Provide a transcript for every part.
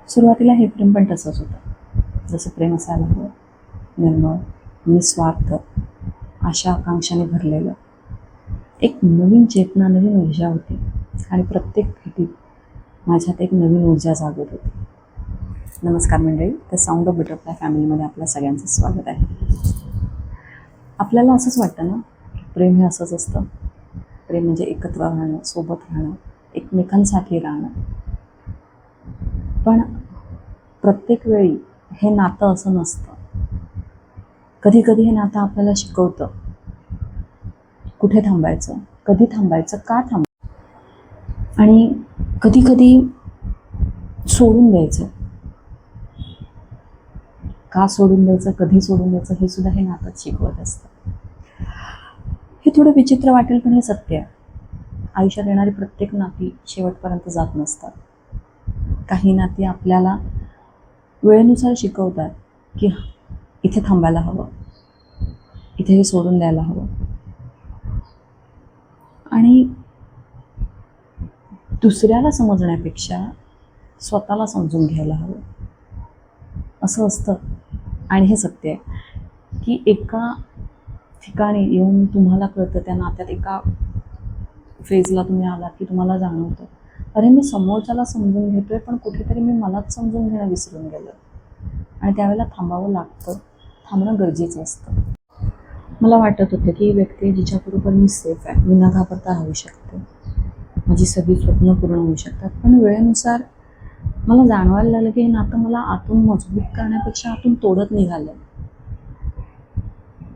सुरुवातीला हे प्रेम पण तसंच होतं, जसं प्रेम असायला हवं, निर्मळ, निस्वार्थ, आशा आकांक्षाने भरलेलं. एक नवीन चेतना, नवीन ऊर्जा होती आणि प्रत्येक भेटीत माझ्यात एक नवीन ऊर्जा जागत होती. नमस्कार मंडळी, द साऊंड ऑफ बटरफ्लाय फॅमिलीमध्ये आपल्या सगळ्यांचं स्वागत आहे. आपल्याला असंच वाटतं ना, प्रेम हे असंच असतं. प्रेम म्हणजे एकत्र राहणं, सोबत राहणं, एकमेकांसाठी राहणं. पण प्रत्येक वेळी हे नातं असं नसतं. कधी कधी हे नातं आपल्याला शिकवतं कुठे थांबायचं, कधी थांबायचं, का थांबायचं, आणि कधी कधी सोडून द्यायचं. का सोडून द्यायचं, कधी सोडून द्यायचं, हे सुद्धा हे नातं शिकवत असतं. हे थोडं विचित्र वाटेल, पण हे सत्य आहे. आयुष्यात येणारी प्रत्येक नाती शेवटपर्यंत जात नसतात. काही नाती आपल्याला वेळेनुसार शिकवतात की इथे थांबायला हवं, इथे हे सोडून द्यायला हवं, आणि दुसऱ्याला समजण्यापेक्षा स्वतःला समजून घ्यायला हवं, असं असतं. आणि हे सत्य आहे की एका ठिकाणी येऊन तुम्हाला कळतं, त्या नात्यात एका फेजला तुम्ही आलात की तुम्हाला जाणवतं, अरे मी समोरच्याला समजून घेतोय, पण कुठेतरी मी मलाच समजून घेणं विसरून गेलो. आणि त्यावेळेला थांबावं लागतं, थांबणं गरजेचं असतं. मला वाटत होतं की ही व्यक्ती जिच्याबरोबर मी सेफ आहे, मी न घाबरता राहू शकते, माझी सगळी स्वप्न पूर्ण होऊ शकतात. पण वेळेनुसार मला जाणवायला लागलं की हे नातं मला आतून मजबूत करण्यापेक्षा आतून तोडत निघालं.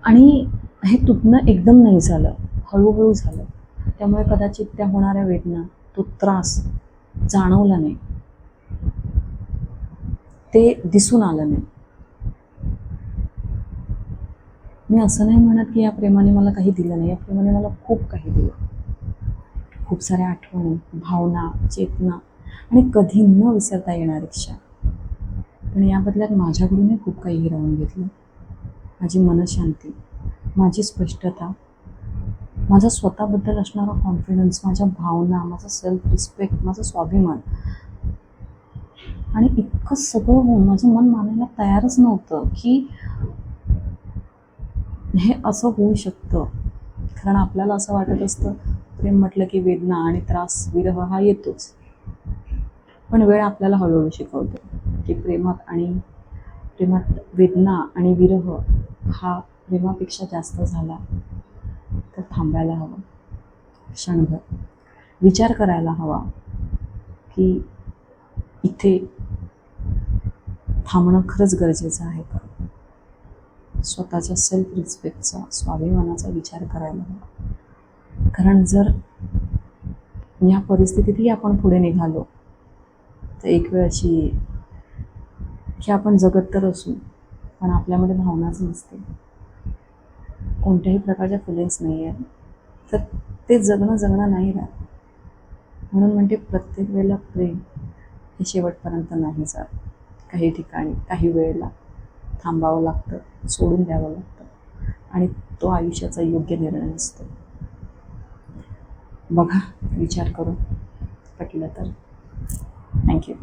आणि हे तुटणं एकदम नाही झालं, हळूहळू झालं. त्यामुळे कदाचित त्या होणाऱ्या वेदना, तो त्रास जाणवला नाही, ते दिसून आलं नाही. मी असं नाही म्हणत की या प्रेमाने मला काही दिलं नाही. या प्रेमाने मला खूप काही दिलं. खूप साऱ्या आठवणी, भावना, चेतना आणि कधी न विसरता येणारी क्षण. पण या बदल्यात माझ्याकडूनही खूप काही हिरावून घेतलं. माझी मनशांती, माझी स्पष्टता, माझा स्वतःबद्दल असणारा कॉन्फिडन्स, माझ्या भावना, माझा सेल्फ रिस्पेक्ट, माझा स्वाभिमान. आणि इतकं सगळं होऊन माझं मन मानायला तयारच नव्हतं की हे असं होऊ शकतं. कारण आपल्याला असं वाटत असतं, प्रेम म्हटलं की वेदना आणि त्रास, विरह हा येतोच. पण वेळ आपल्याला हळूहळू शिकवते की प्रेमात वेदना आणि विरह हा प्रेमापेक्षा जास्त झाला तर थांबायला हवं, क्षणभर विचार करायला हवा की इथे थांबणं खरंच गरजेचं आहे का. स्वतःच्या सेल्फ रिस्पेक्टचा, स्वाभिमानाचा विचार करायला हवा. कारण जर या परिस्थितीतही आपण पुढे निघालो तर एक वेळ अशी येईल की आपण जगत तर असू, पण आपल्यामध्ये भावनाच नसते, कोणत्याही प्रकारच्या फिलिंग्स नाही आहेत, तर ते जगणं नाही राहत. म्हणून म्हणते, प्रत्येक वेळेला प्रेम हे शेवटपर्यंत नाही जात. काही ठिकाणी, काही वेळेला थांबावं लागतं, सोडून द्यावं लागतं, आणि तो आयुष्याचा योग्य निर्णय असतो. बघा, विचार करून पटलं तर. थँक्यू.